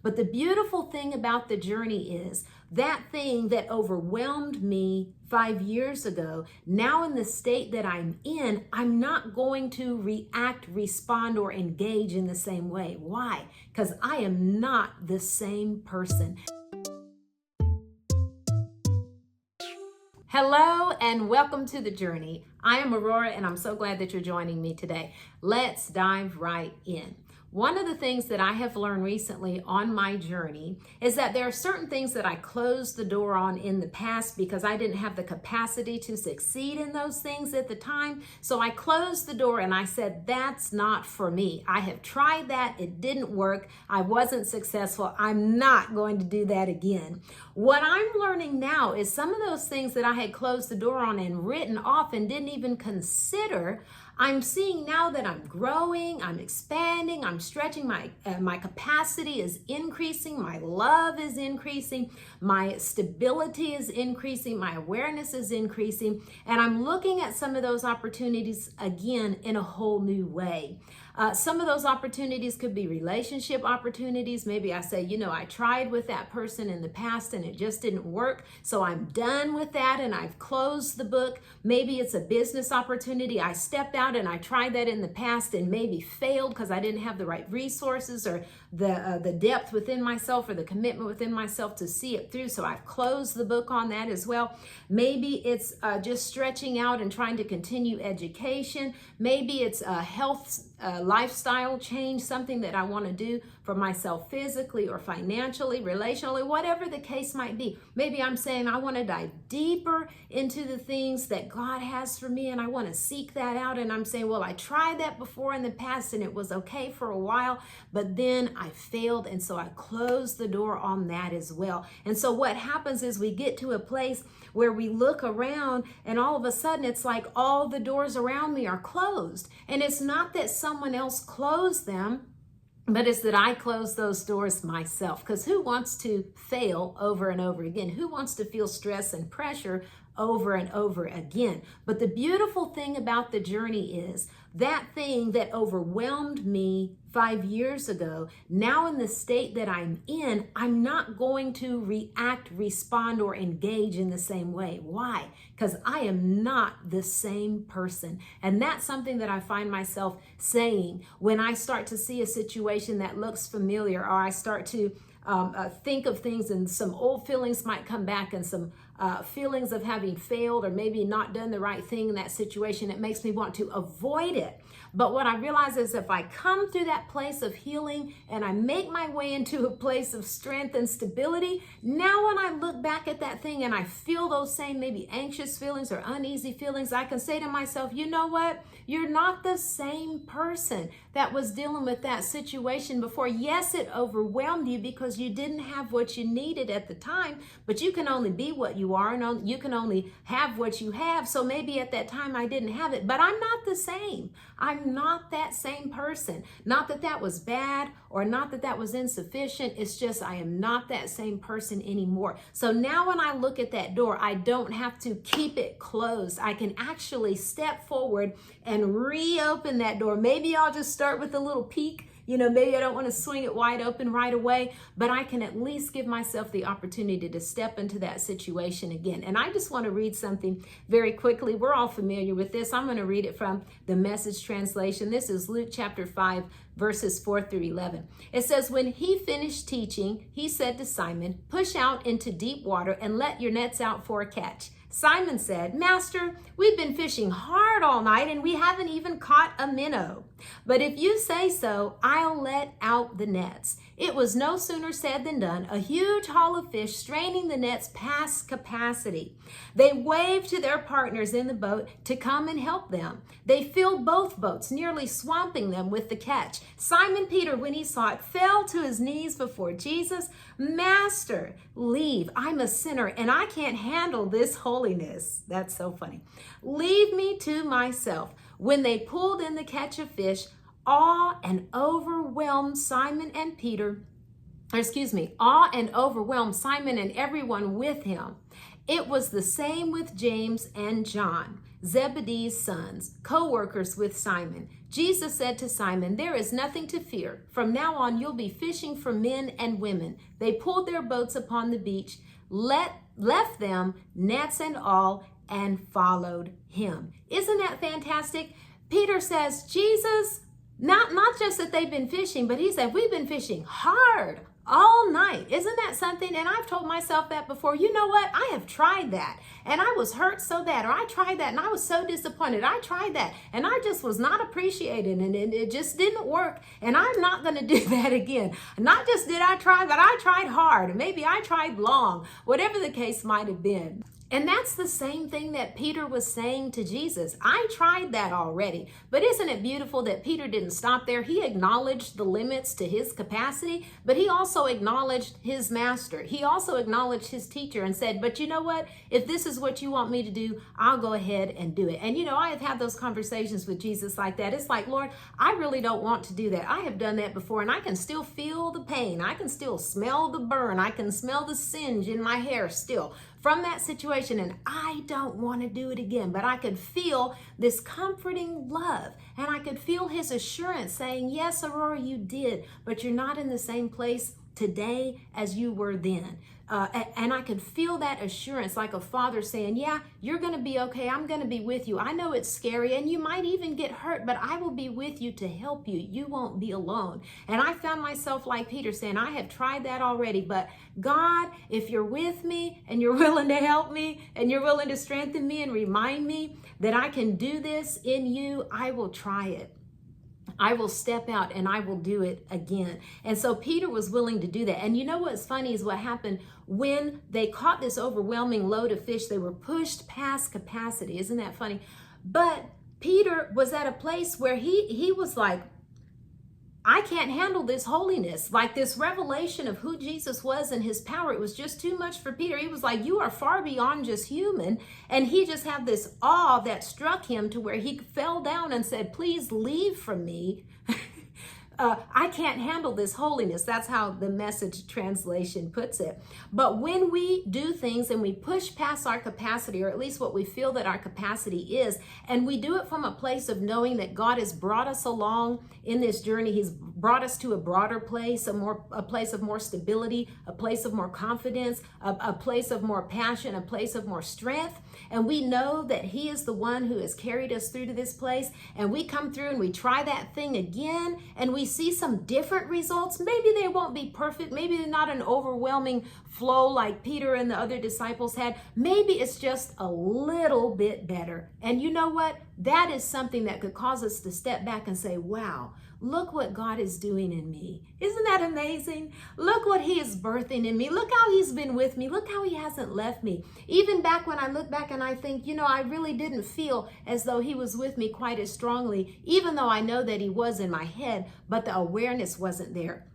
But the beautiful thing about the journey is that thing that overwhelmed me 5 years ago, now in the state that I'm in, I'm not going to react, respond, or engage in the same way. Why? Because I am not the same person. Hello and welcome to the journey. I am Aurora and I'm so glad that you're joining me today. Let's dive right in. One of the things that I have learned recently on my journey is that there are certain things that I closed the door on in the past because I didn't have the capacity to succeed in those things at the time. So I closed the door and I said, that's not for me. I have tried that. It didn't work. I wasn't successful. I'm not going to do that again. What I'm learning now is some of those things that I had closed the door on and written off and didn't even consider, I'm seeing now that I'm growing, I'm expanding, I'm stretching, my capacity is increasing, my love is increasing, my stability is increasing, my awareness is increasing, and I'm looking at some of those opportunities again in a whole new way. Some of those opportunities could be relationship opportunities. Maybe I say, I tried with that person in the past and it just didn't work. So I'm done with that and I've closed the book. Maybe it's a business opportunity. I stepped out and I tried that in the past and maybe failed because I didn't have the right resources or the depth within myself or the commitment within myself to see it through. So I've closed the book on that as well. Maybe it's just stretching out and trying to continue education. Maybe it's a health lifestyle change, something that I want to do for myself physically or financially, relationally, whatever the case might be. Maybe I'm saying I want to dive deeper into the things that God has for me and I want to seek that out. And I'm saying, well, I tried that before in the past and it was okay for a while, but then I failed. And so I closed the door on that as well. And so what happens is we get to a place where we look around and all of a sudden it's like all the doors around me are closed. And it's not that someone else closed them, but it's that I close those doors myself. Because who wants to fail over and over again? Who wants to feel stress and pressure over and over again? But the beautiful thing about the journey is that thing that overwhelmed me 5 years ago, now in the state that I'm in, I'm not going to react, respond, or engage in the same way. Why? Because I am not the same person. And that's something that I find myself saying when I start to see a situation that looks familiar, or I start to think of things and some old feelings might come back and some feelings of having failed or maybe not done the right thing in that situation. It makes me want to avoid it. But what I realize is if I come through that place of healing and I make my way into a place of strength and stability, now when I look back at that thing and I feel those same maybe anxious feelings or uneasy feelings, I can say to myself, you know what? You're not the same person that was dealing with that situation before. Yes, it overwhelmed you because you didn't have what you needed at the time, but you can only be what you are and you can only have what you have. So maybe at that time I didn't have it, but I'm not the same. I'm not that same person. Not that that was bad or not that that was insufficient. It's just I am not that same person anymore. So now when I look at that door, I don't have to keep it closed. I can actually step forward and reopen that door. Maybe I'll just start with a little peek. Maybe I don't want to swing it wide open right away, but I can at least give myself the opportunity to step into that situation again. And I just want to read something very quickly. We're all familiar with this. I'm going to read it from the Message translation. This is Luke chapter 5, verses 4 through 11. It says, when he finished teaching, he said to Simon, push out into deep water and let your nets out for a catch. Simon said, Master, we've been fishing hard all night and we haven't even caught a minnow. But if you say so, I'll let out the nets. It was no sooner said than done. A huge haul of fish straining the nets past capacity. They waved to their partners in the boat to come and help them. They filled both boats, nearly swamping them with the catch. Simon Peter, when he saw it, fell to his knees before Jesus. Master, leave. I'm a sinner and I can't handle this holiness. That's so funny. Leave me to myself. When they pulled in the catch of fish, awe and overwhelmed Simon and everyone with him. It was the same with James and John. Zebedee's sons, co-workers with Simon. Jesus said to Simon, "There is nothing to fear. From now on, you'll be fishing for men and women." They pulled their boats upon the beach, left them, nets and all, and followed him. Isn't that fantastic? Peter says, Jesus, not just that they've been fishing, but he said, we've been fishing hard all night. Isn't that something? And I've told myself that before. You know what? I have tried that and I was hurt so bad, or I tried that and I was so disappointed. I tried that and I just was not appreciated and it just didn't work. And I'm not going to do that again. Not just did I try, but I tried hard. Maybe I tried long, whatever the case might have been. And that's the same thing that Peter was saying to Jesus. I tried that already. But isn't it beautiful that Peter didn't stop there? He acknowledged the limits to his capacity, but he also acknowledged his master. He also acknowledged his teacher and said, but you know what? If this is what you want me to do, I'll go ahead and do it. And you know, I have had those conversations with Jesus like that. It's like, Lord, I really don't want to do that. I have done that before and I can still feel the pain. I can still smell the burn. I can smell the singe in my hair still from that situation, and I don't want to do it again. But I could feel this comforting love, and I could feel his assurance saying, yes, Aurora, you did, but you're not in the same place today as you were then. And I could feel that assurance like a father saying, yeah, you're going to be okay. I'm going to be with you. I know it's scary and you might even get hurt, but I will be with you to help you. You won't be alone. And I found myself like Peter saying, I have tried that already, but God, if you're with me and you're willing to help me and you're willing to strengthen me and remind me that I can do this in you, I will try it. I will step out and I will do it again. And so Peter was willing to do that. And you know what's funny is what happened when they caught this overwhelming load of fish. They were pushed past capacity. Isn't that funny? But Peter was at a place where he was like, I can't handle this holiness, like this revelation of who Jesus was and his power. It was just too much for Peter. He was like, you are far beyond just human. And he just had this awe that struck him to where he fell down and said, please leave from me. I can't handle this holiness. That's how the Message translation puts it. But when we do things and we push past our capacity, or at least what we feel that our capacity is, and we do it from a place of knowing that God has brought us along in this journey, he's brought us to a broader place, a place of more stability, a place of more confidence, a place of more passion, a place of more strength. And we know that he is the one who has carried us through to this place. And we come through and we try that thing again and we see some different results. Maybe they won't be perfect. Maybe they're not an overwhelming flow like Peter and the other disciples had. Maybe it's just a little bit better. And you know what? That is something that could cause us to step back and say, wow, look what God is doing in me. Isn't that amazing? Look what he is birthing in me. Look how he's been with me. Look how he hasn't left me. Even back when I look back and I think, you know, I really didn't feel as though he was with me quite as strongly, even though I know that he was in my head, but the awareness wasn't there.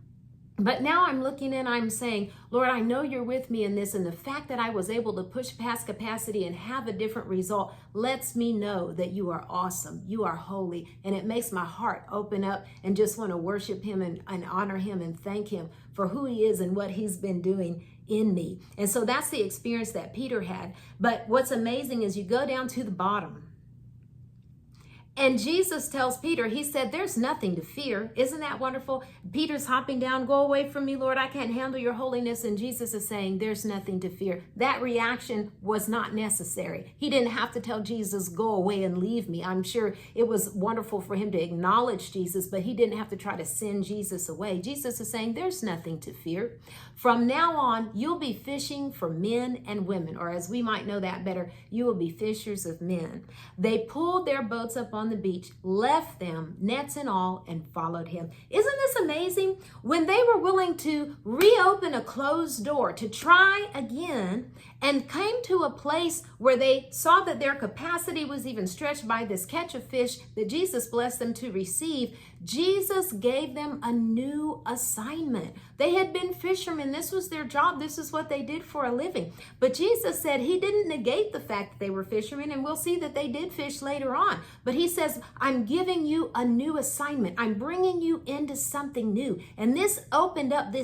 But now I'm looking and I'm saying, Lord, I know you're with me in this. And the fact that I was able to push past capacity and have a different result lets me know that you are awesome. You are holy. And it makes my heart open up and just want to worship him and honor him and thank him for who he is and what he's been doing in me. And so that's the experience that Peter had. But what's amazing is you go down to the bottom. And Jesus tells Peter, he said, there's nothing to fear. Isn't that wonderful? Peter's hopping down, go away from me, Lord. I can't handle your holiness. And Jesus is saying, there's nothing to fear. That reaction was not necessary. He didn't have to tell Jesus, go away and leave me. I'm sure it was wonderful for him to acknowledge Jesus, but he didn't have to try to send Jesus away. Jesus is saying, there's nothing to fear. From now on, you'll be fishing for men and women, or as we might know that better, you will be fishers of men. They pulled their boats up on the beach, left them, nets and all, and followed him. Isn't this amazing? When they were willing to reopen a closed door, to try again, and came to a place where they saw that their capacity was even stretched by this catch of fish that Jesus blessed them to receive, Jesus gave them a new assignment. They had been fishermen. This was their job. This is what they did for a living. But Jesus said he didn't negate the fact that they were fishermen, and we'll see that they did fish later on. But he says, I'm giving you a new assignment. I'm bringing you into something new. And this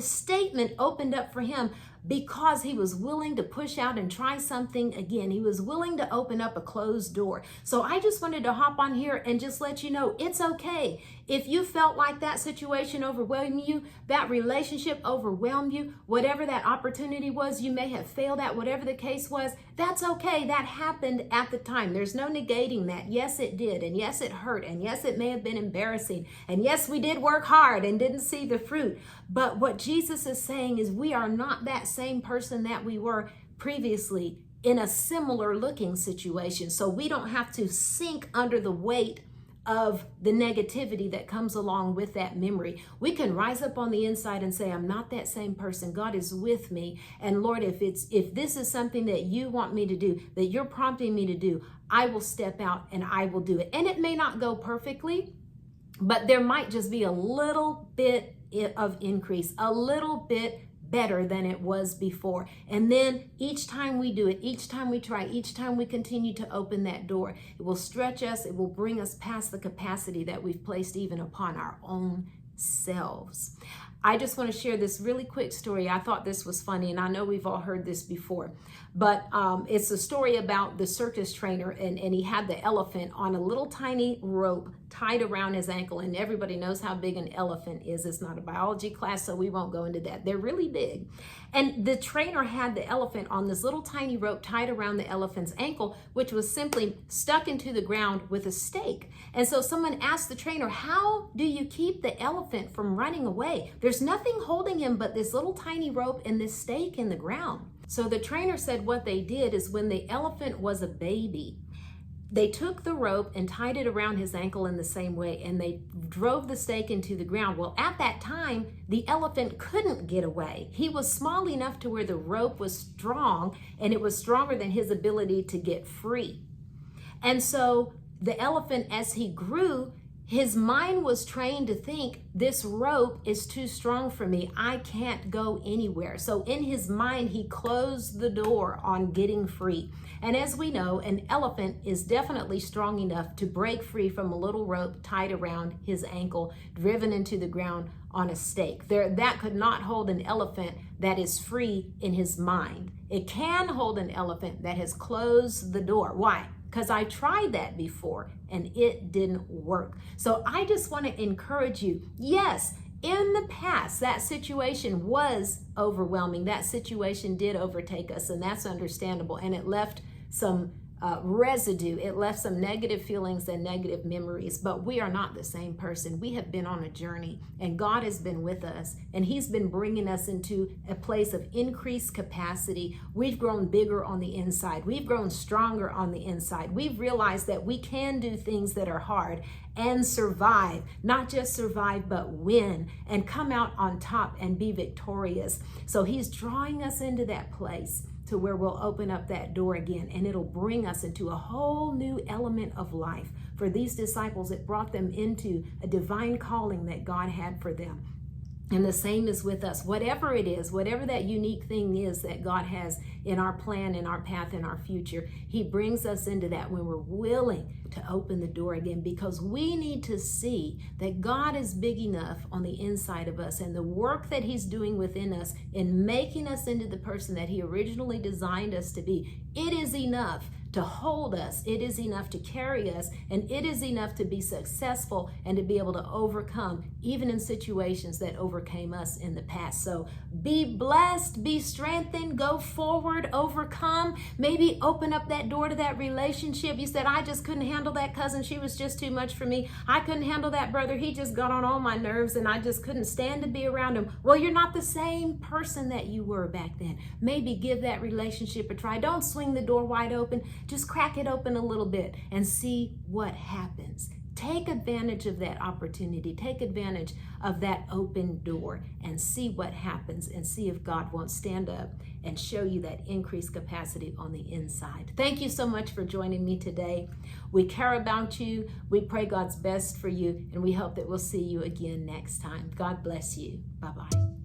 statement opened up for him because he was willing to push out and try something again. He was willing to open up a closed door. So I just wanted to hop on here and just let you know it's okay. If you felt like that situation overwhelmed you, that relationship overwhelmed you, whatever that opportunity was, you may have failed at, whatever the case was, that's okay. That happened at the time. There's no negating that. Yes, it did. And yes, it hurt. And yes, it may have been embarrassing. And yes, we did work hard and didn't see the fruit. But what Jesus is saying is we are not that same person that we were previously in a similar looking situation. So we don't have to sink under the weight of the negativity that comes along with that memory. We can rise up on the inside and say, I'm not that same person. God is with me. And Lord, if this is something that you want me to do, that you're prompting me to do, I will step out and I will do it. And it may not go perfectly, but there might just be a little bit of increase, a little bit better than it was before. And then each time we do it, each time we try, each time we continue to open that door, it will stretch us, it will bring us past the capacity that we've placed even upon our own selves. I just want to share this really quick story. I thought this was funny, and I know we've all heard this before, but it's a story about the circus trainer, and he had the elephant on a little tiny rope tied around his ankle, and everybody knows how big an elephant is. It's not a biology class, so we won't go into that. They're really big. And the trainer had the elephant on this little tiny rope tied around the elephant's ankle, which was simply stuck into the ground with a stake. And so someone asked the trainer, how do you keep the elephant from running away? There's nothing holding him but this little tiny rope and this stake in the ground. So the trainer said what they did is when the elephant was a baby, they took the rope and tied it around his ankle in the same way, and they drove the stake into the ground. Well, at that time, the elephant couldn't get away. He was small enough to where the rope was strong, and it was stronger than his ability to get free. And so the elephant, as he grew, his mind was trained to think, this rope is too strong for me. I can't go anywhere. So in his mind, he closed the door on getting free. And as we know, an elephant is definitely strong enough to break free from a little rope tied around his ankle, driven into the ground on a stake. That could not hold an elephant that is free in his mind. It can hold an elephant that has closed the door. Why? Because I tried that before and it didn't work. So I just want to encourage you. Yes, in the past, that situation was overwhelming. That situation did overtake us, and that's understandable. And it left some residue. It left some negative feelings and negative memories, but we are not the same person. We have been on a journey, and God has been with us, and he's been bringing us into a place of increased capacity. We've grown bigger on the inside. We've grown stronger on the inside. We've realized that we can do things that are hard and survive, not just survive, but win and come out on top and be victorious. So he's drawing us into that place to where we'll open up that door again, and it'll bring us into a whole new element of life. For these disciples, it brought them into a divine calling that God had for them. And the same is with us. Whatever it is, whatever that unique thing is that God has in our plan, in our path, in our future, he brings us into that when we're willing to open the door again, because we need to see that God is big enough on the inside of us, and the work that he's doing within us in making us into the person that he originally designed us to be. It is enough to hold us. It is enough to carry us, and it is enough to be successful and to be able to overcome, even in situations that overcame us in the past. So be blessed, be strengthened, go forward, overcome. Maybe open up that door to that relationship. You said, I just couldn't handle that cousin. She was just too much for me. I couldn't handle that brother. He just got on all my nerves, and I just couldn't stand to be around him. Well, you're not the same person that you were back then. Maybe give that relationship a try. Don't swing the door wide open. Just crack it open a little bit and see what happens. Take advantage of that opportunity. Take advantage of that open door and see what happens, and see if God won't stand up and show you that increased capacity on the inside. Thank you so much for joining me today. We care about you. We pray God's best for you, and we hope that we'll see you again next time. God bless you. Bye-bye.